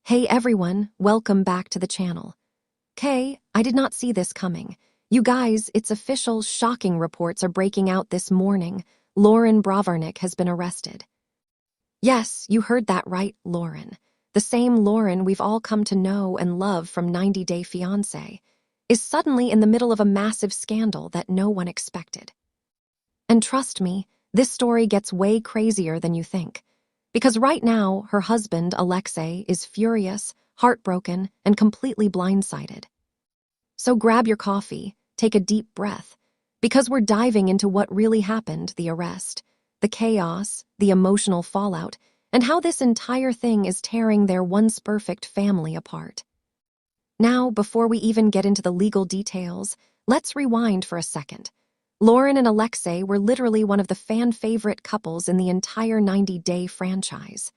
Hey everyone, welcome back to the channel. I did not see this coming. You guys, it's official, shocking reports are breaking out this morning. Loren Brovarnik has been arrested. Yes, you heard that right, Loren. The same Loren we've all come to know and love from 90 Day Fiancé is suddenly in the middle of a massive scandal that no one expected. And trust me, this story gets way crazier than you think. Because right now, her husband, Alexei, is furious, heartbroken, and completely blindsided. So grab your coffee, take a deep breath, because we're diving into what really happened, the arrest, the chaos, the emotional fallout, and how this entire thing is tearing their once perfect family apart. Now, before we even get into the legal details, let's rewind for a second. Loren and Alexei were literally one of the fan-favorite couples in the entire 90 Day franchise.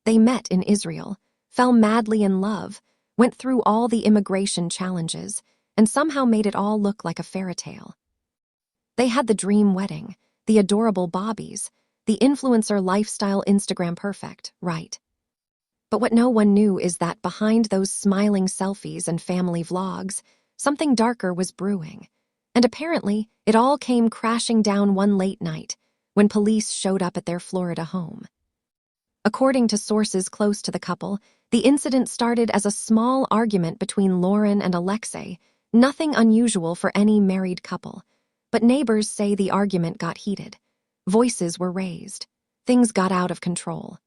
They met in Israel, fell madly in love, went through all the immigration challenges, and somehow made it all look like a fairy tale. They had the dream wedding, the adorable bobbies, the influencer lifestyle Instagram perfect, right? But what no one knew is that behind those smiling selfies and family vlogs, something darker was brewing. And apparently, it all came crashing down one late night when police showed up at their Florida home. According to sources close to the couple, the incident started as a small argument between Loren and Alexei, nothing unusual for any married couple. But neighbors say the argument got heated. Voices were raised. Things got out of control.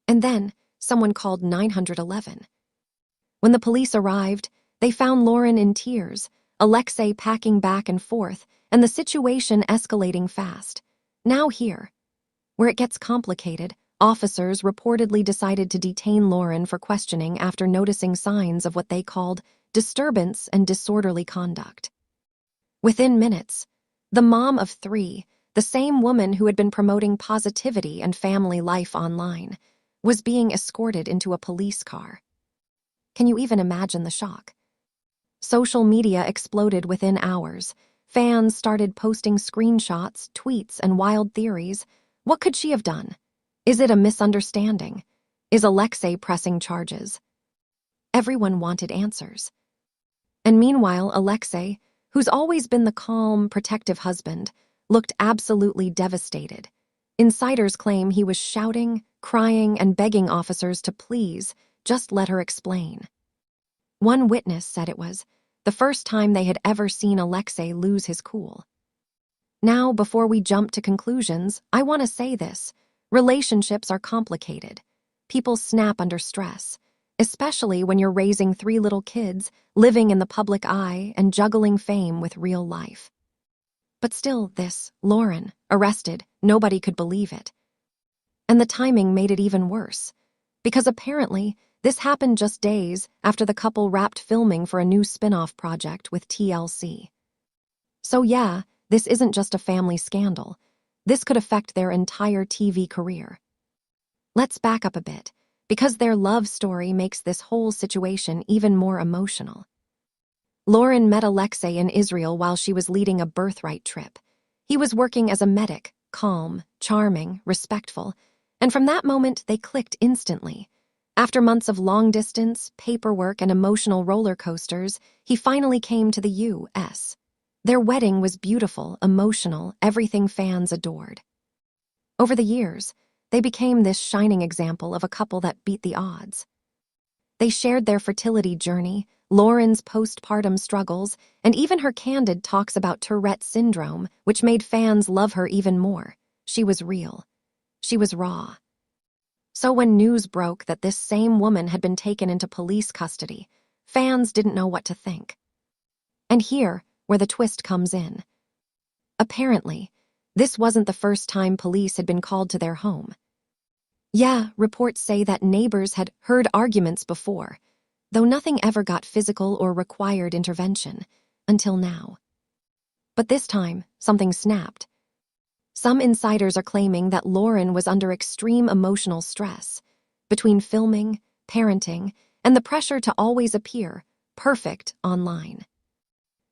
And then, someone called 911. When the police arrived, they found Loren in tears, Alexei packing back and forth, and the situation escalating fast. Now here, where it gets complicated, officers reportedly decided to detain Loren for questioning after noticing signs of what they called disturbance and disorderly conduct. Within minutes, the mom of 3, the same woman who had been promoting positivity and family life online, was being escorted into a police car. Can you even imagine the shock? Social media exploded within hours. Fans started posting screenshots, tweets, and wild theories. What could she have done? Is it a misunderstanding? Is Alexei pressing charges? Everyone wanted answers. And meanwhile, Alexei, who's always been the calm, protective husband, looked absolutely devastated. Insiders claim he was shouting, crying, and begging officers to please just let her explain. One witness said it was the first time they had ever seen Alexei lose his cool. Now, before we jump to conclusions, I want to say this. Relationships are complicated. People snap under stress, especially when you're raising 3 little kids, living in the public eye, and juggling fame with real life. But still, Loren, arrested, nobody could believe it. And the timing made it even worse, because apparently, this happened just days after the couple wrapped filming for a new spin-off project with TLC. So yeah, this isn't just a family scandal. This could affect their entire TV career. Let's back up a bit, because their love story makes this whole situation even more emotional. Loren met Alexei in Israel while she was leading a birthright trip. He was working as a medic, calm, charming, respectful, and from that moment they clicked instantly. After months of long distance, paperwork, and emotional roller coasters, he finally came to the U.S. Their wedding was beautiful, emotional, everything fans adored. Over the years, they became this shining example of a couple that beat the odds. They shared their fertility journey, Loren's postpartum struggles, and even her candid talks about Tourette's syndrome, which made fans love her even more. She was real. She was raw. So when news broke that this same woman had been taken into police custody, fans didn't know what to think. And here, where the twist comes in. Apparently, this wasn't the first time police had been called to their home. Yeah, reports say that neighbors had heard arguments before, though nothing ever got physical or required intervention, until now. But this time, something snapped. Some insiders are claiming that Loren was under extreme emotional stress, between filming, parenting, and the pressure to always appear perfect online.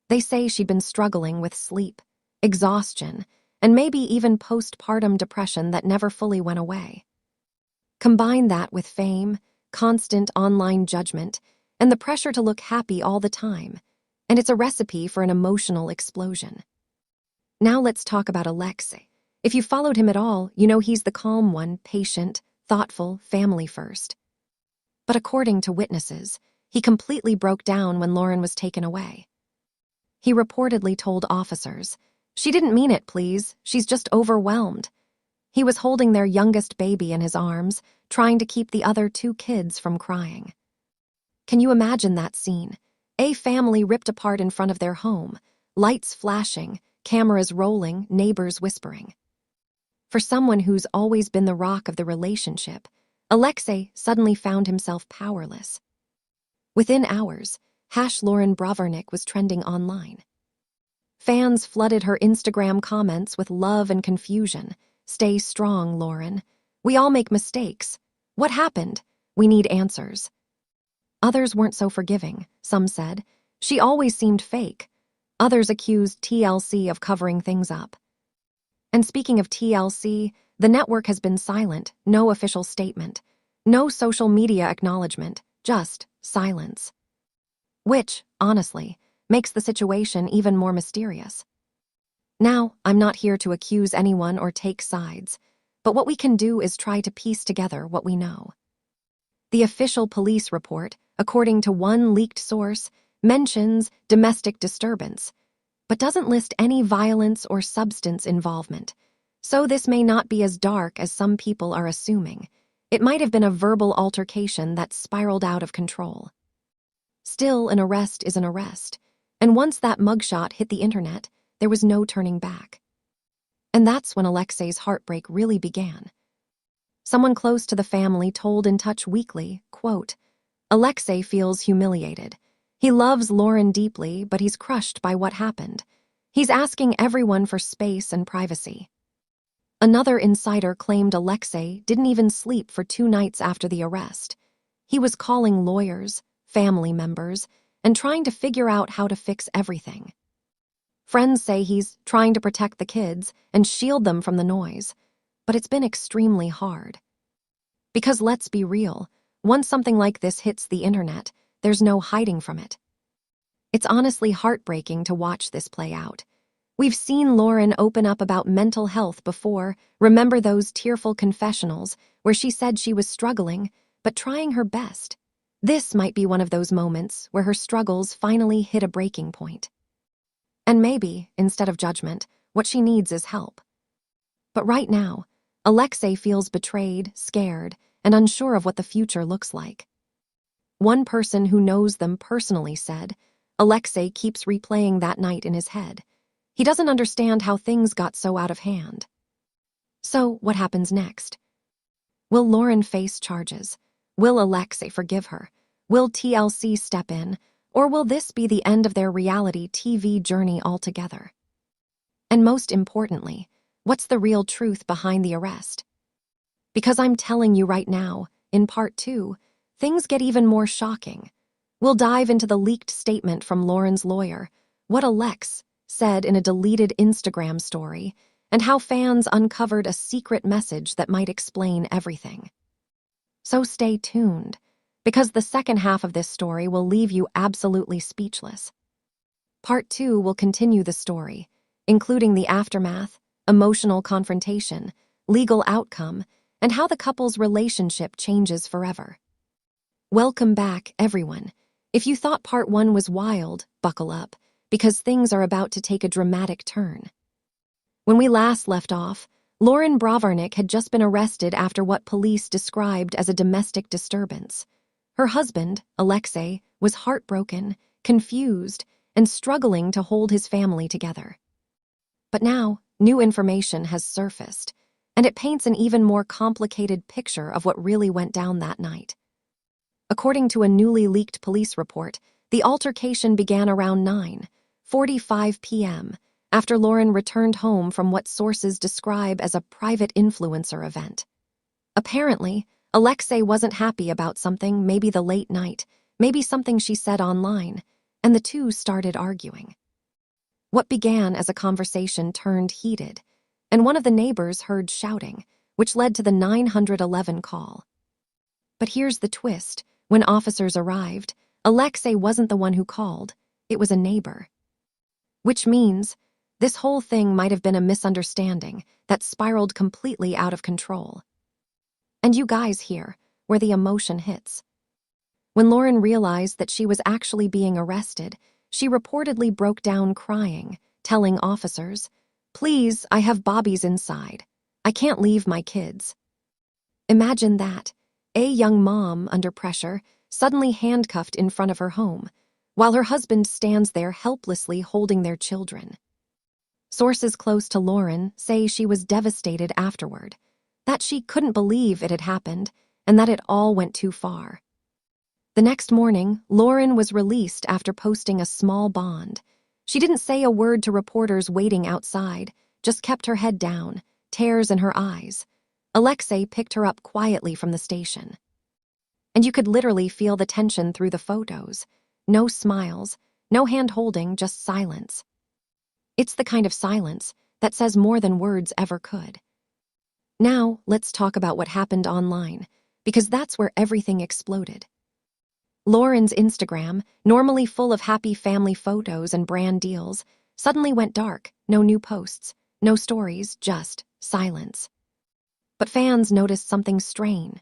They say she'd been struggling with sleep, exhaustion, and maybe even postpartum depression that never fully went away. Combine that with fame, constant online judgment, and the pressure to look happy all the time. And it's a recipe for an emotional explosion. Now let's talk about Alexei. If you followed him at all, you know he's the calm one, patient, thoughtful, family first. But according to witnesses, he completely broke down when Loren was taken away. He reportedly told officers, "She didn't mean it, please. She's just overwhelmed." He was holding their youngest baby in his arms, trying to keep the other 2 kids from crying. Can you imagine that scene? A family ripped apart in front of their home, lights flashing, cameras rolling, neighbors whispering. For someone who's always been the rock of the relationship, Alexei suddenly found himself powerless. Within hours, #Loren Brovarnik was trending online. Fans flooded her Instagram comments with love and confusion. "Stay strong, Loren. We all make mistakes. What happened? We need answers." Others weren't so forgiving. Some said, "She always seemed fake." Others accused TLC of covering things up. And speaking of TLC, the network has been silent, no official statement, no social media acknowledgement, just silence. Which, honestly, makes the situation even more mysterious. Now, I'm not here to accuse anyone or take sides, but what we can do is try to piece together what we know. The official police report, according to one leaked source, mentions domestic disturbance, but doesn't list any violence or substance involvement. So this may not be as dark as some people are assuming. It might have been a verbal altercation that spiraled out of control. Still, an arrest is an arrest, and once that mugshot hit the internet, there was no turning back. And that's when Alexei's heartbreak really began. Someone close to the family told In Touch Weekly, quote, "Alexei feels humiliated. He loves Loren deeply, but he's crushed by what happened. He's asking everyone for space and privacy." Another insider claimed Alexei didn't even sleep for 2 nights after the arrest. He was calling lawyers, family members, and trying to figure out how to fix everything. Friends say he's trying to protect the kids and shield them from the noise, but it's been extremely hard. Because let's be real, once something like this hits the internet, there's no hiding from it. It's honestly heartbreaking to watch this play out. We've seen Loren open up about mental health before. Remember those tearful confessionals where she said she was struggling, but trying her best? This might be one of those moments where her struggles finally hit a breaking point. And maybe, instead of judgment, what she needs is help. But right now, Alexei feels betrayed, scared, and unsure of what the future looks like. One person who knows them personally said, Alexei keeps replaying that night in his head. He doesn't understand how things got so out of hand. So, what happens next? Will Loren face charges? Will Alexei forgive her? Will TLC step in? Or will this be the end of their reality TV journey altogether? And most importantly, what's the real truth behind the arrest? Because I'm telling you right now, in part 2, things get even more shocking. We'll dive into the leaked statement from Loren's lawyer, what Alexei said in a deleted Instagram story, and how fans uncovered a secret message that might explain everything. So stay tuned, because the second half of this story will leave you absolutely speechless. Part 2 will continue the story, including the aftermath, emotional confrontation, legal outcome, and how the couple's relationship changes forever. Welcome back, everyone. If you thought part 1 was wild, buckle up, because things are about to take a dramatic turn. When we last left off, Loren Brovarnik had just been arrested after what police described as a domestic disturbance. Her husband, Alexei, was heartbroken, confused, and struggling to hold his family together. But now, new information has surfaced, and it paints an even more complicated picture of what really went down that night. According to a newly leaked police report, the altercation began around 9:45 p.m., after Loren returned home from what sources describe as a private influencer event. Apparently, Alexei wasn't happy about something, maybe the late night, maybe something she said online, and the two started arguing. What began as a conversation turned heated, and one of the neighbors heard shouting, which led to the 911 call. But here's the twist. When officers arrived, Alexei wasn't the one who called. It was a neighbor. Which means this whole thing might have been a misunderstanding that spiraled completely out of control. And you guys here, where the emotion hits. When Loren realized that she was actually being arrested, she reportedly broke down crying, telling officers, "Please, I have bobbies inside. I can't leave my kids." Imagine that, a young mom under pressure, suddenly handcuffed in front of her home, while her husband stands there helplessly holding their children. Sources close to Loren say she was devastated afterward, that she couldn't believe it had happened, and that it all went too far. The next morning, Loren was released after posting a small bond. She didn't say a word to reporters waiting outside, just kept her head down, tears in her eyes. Alexei picked her up quietly from the station. And you could literally feel the tension through the photos. No smiles, no hand-holding, just silence. It's the kind of silence that says more than words ever could. Now, let's talk about what happened online, because that's where everything exploded. Loren's Instagram, normally full of happy family photos and brand deals, suddenly went dark. No new posts, no stories, just silence. But fans noticed something strange.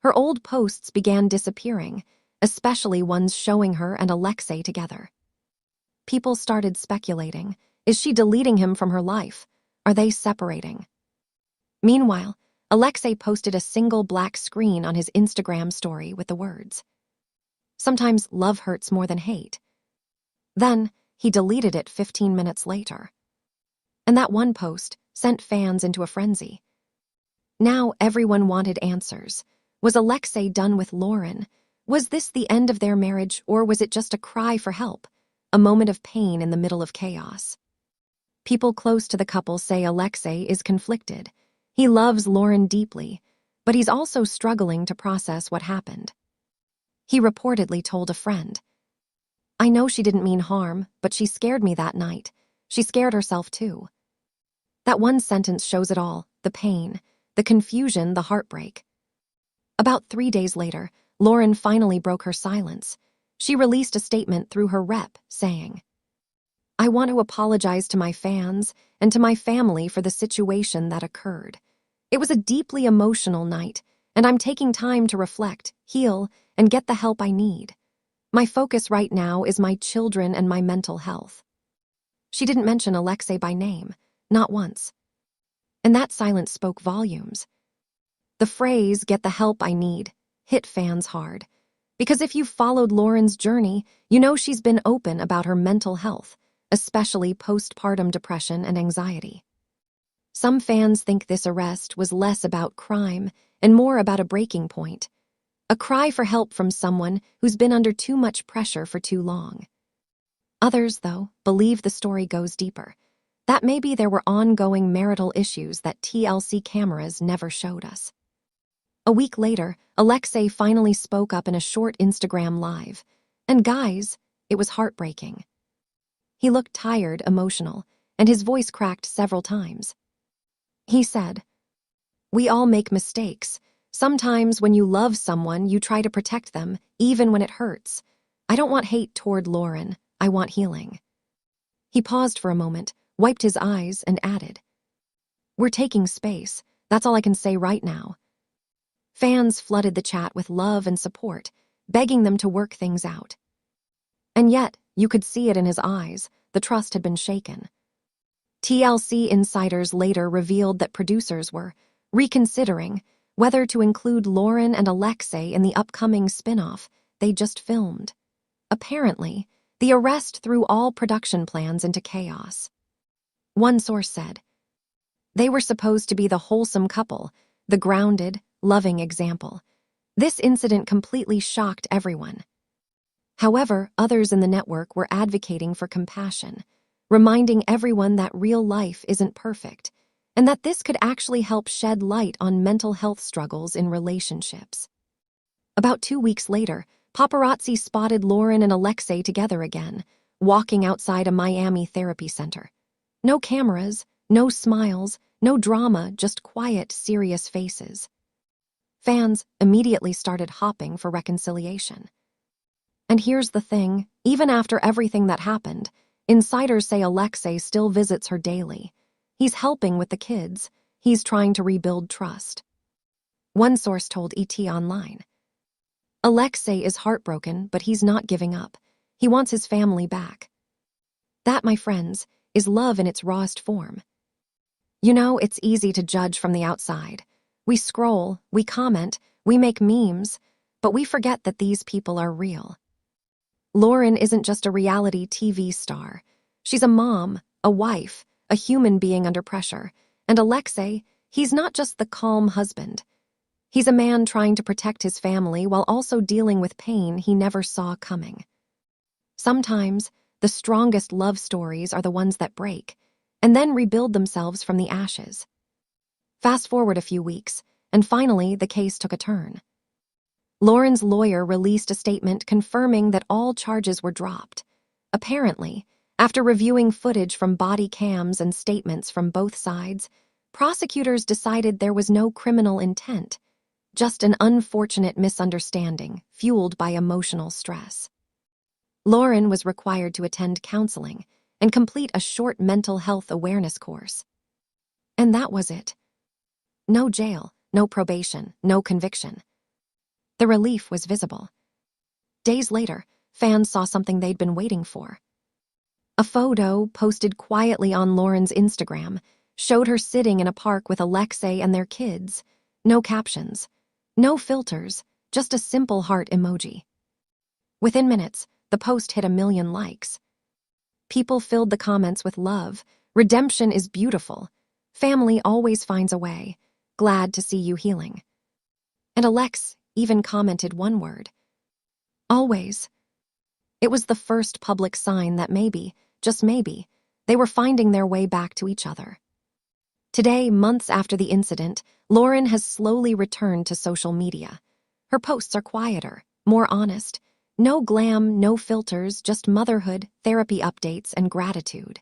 Her old posts began disappearing, especially ones showing her and Alexei together. People started speculating. Is she deleting him from her life? Are they separating? Meanwhile, Alexei posted a single black screen on his Instagram story with the words, "Sometimes love hurts more than hate." Then, he deleted it 15 minutes later. And that one post sent fans into a frenzy. Now everyone wanted answers. Was Alexei done with Loren? Was this the end of their marriage, or was it just a cry for help? A moment of pain in the middle of chaos? People close to the couple say Alexei is conflicted. He loves Loren deeply, but he's also struggling to process what happened. He reportedly told a friend, "I know she didn't mean harm, but she scared me that night. She scared herself too." That one sentence shows it all, the pain, the confusion, the heartbreak. About 3 days later, Loren finally broke her silence. She released a statement through her rep saying, "I want to apologize to my fans and to my family for the situation that occurred. It was a deeply emotional night, and I'm taking time to reflect, heal, and get the help I need. My focus right now is my children and my mental health." She didn't mention Alexei by name, not once. And that silence spoke volumes. The phrase, "get the help I need," hit fans hard. Because if you've followed Loren's journey, you know she's been open about her mental health, especially postpartum depression and anxiety. Some fans think this arrest was less about crime and more about a breaking point. A cry for help from someone who's been under too much pressure for too long. Others, though, believe the story goes deeper. That maybe there were ongoing marital issues that TLC cameras never showed us. A week later, Alexei finally spoke up in a short Instagram live. And guys, it was heartbreaking. He looked tired, emotional, and his voice cracked several times. He said, "We all make mistakes. Sometimes when you love someone, you try to protect them, even when it hurts. I don't want hate toward Loren. I want healing." He paused for a moment, wiped his eyes, and added, "We're taking space. That's all I can say right now." Fans flooded the chat with love and support, begging them to work things out. And yet, you could see it in his eyes, the trust had been shaken. TLC insiders later revealed that producers were reconsidering whether to include Loren and Alexei in the upcoming spin-off they just filmed. Apparently, the arrest threw all production plans into chaos. One source said, "They were supposed to be the wholesome couple, the grounded, loving example. This incident completely shocked everyone." However, others in the network were advocating for compassion, reminding everyone that real life isn't perfect, and that this could actually help shed light on mental health struggles in relationships. About 2 weeks later, paparazzi spotted Loren and Alexei together again, walking outside a Miami therapy center. No cameras, no smiles, no drama, just quiet, serious faces. Fans immediately started hopping for reconciliation. And here's the thing, even after everything that happened, insiders say Alexei still visits her daily. He's helping with the kids. He's trying to rebuild trust. One source told ET Online. Alexei is heartbroken, but he's not giving up. He wants his family back. That, my friends, is love in its rawest form. You know, it's easy to judge from the outside. We scroll, we comment, we make memes, but we forget that these people are real. Loren isn't just a reality TV star. She's a mom, a wife, a human being under pressure. And Alexei, he's not just the calm husband. He's a man trying to protect his family while also dealing with pain he never saw coming. Sometimes, the strongest love stories are the ones that break, and then rebuild themselves from the ashes. Fast forward a few weeks, and finally the case took a turn. Loren's lawyer released a statement confirming that all charges were dropped. Apparently, after reviewing footage from body cams and statements from both sides, prosecutors decided there was no criminal intent, just an unfortunate misunderstanding fueled by emotional stress. Loren was required to attend counseling and complete a short mental health awareness course. And that was it. No jail, no probation, no conviction. The relief was visible. Days later, fans saw something they'd been waiting for. A photo posted quietly on Loren's Instagram showed her sitting in a park with Alexei and their kids. No captions, no filters, just a simple heart emoji. Within minutes, the post hit 1 million likes. People filled the comments with love. Redemption is beautiful. Family always finds a way. Glad to see you healing. And Alex even commented one word. Always. It was the first public sign that maybe, just maybe, they were finding their way back to each other. Today, months after the incident, Loren has slowly returned to social media. Her posts are quieter, more honest. No glam, no filters, just motherhood, therapy updates, and gratitude.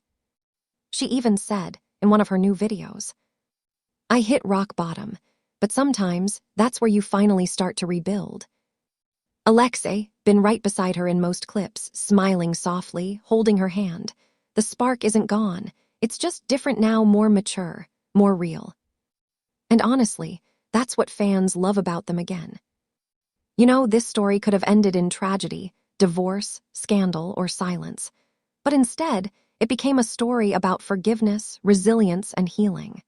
She even said, in one of her new videos, "I hit rock bottom, but sometimes that's where you finally start to rebuild." Alexei, been right beside her in most clips, smiling softly, holding her hand. The spark isn't gone. It's just different now, more mature, more real. And honestly, that's what fans love about them again. You know, this story could have ended in tragedy, divorce, scandal, or silence. But instead, it became a story about forgiveness, resilience, and healing.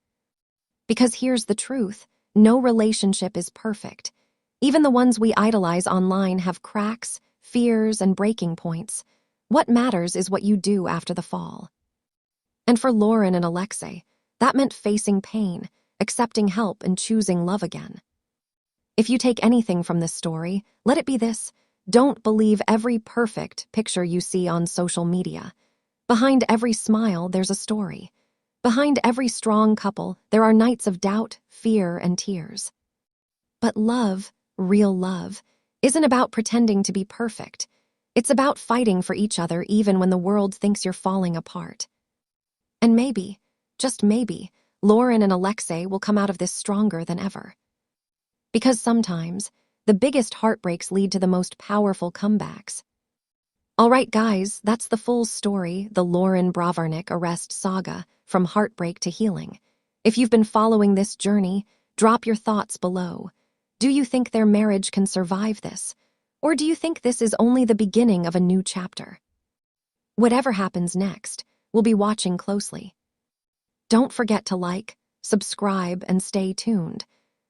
Because here's the truth, no relationship is perfect. Even the ones we idolize online have cracks, fears, and breaking points. What matters is what you do after the fall. And for Loren and Alexei, that meant facing pain, accepting help, and choosing love again. If you take anything from this story, let it be this: don't believe every perfect picture you see on social media. Behind every smile, there's a story. Behind every strong couple, there are nights of doubt, fear, and tears. But love, real love, isn't about pretending to be perfect. It's about fighting for each other even when the world thinks you're falling apart. And maybe, just maybe, Loren and Alexei will come out of this stronger than ever. Because sometimes, the biggest heartbreaks lead to the most powerful comebacks. All right, guys, that's the full story, the Loren Brovarnik arrest saga, from heartbreak to healing. If you've been following this journey, drop your thoughts below. Do you think their marriage can survive this? Or do you think this is only the beginning of a new chapter? Whatever happens next, we'll be watching closely. Don't forget to like, subscribe, and stay tuned.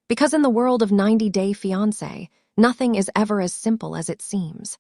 Because in the world of 90 Day Fiancé, nothing is ever as simple as it seems.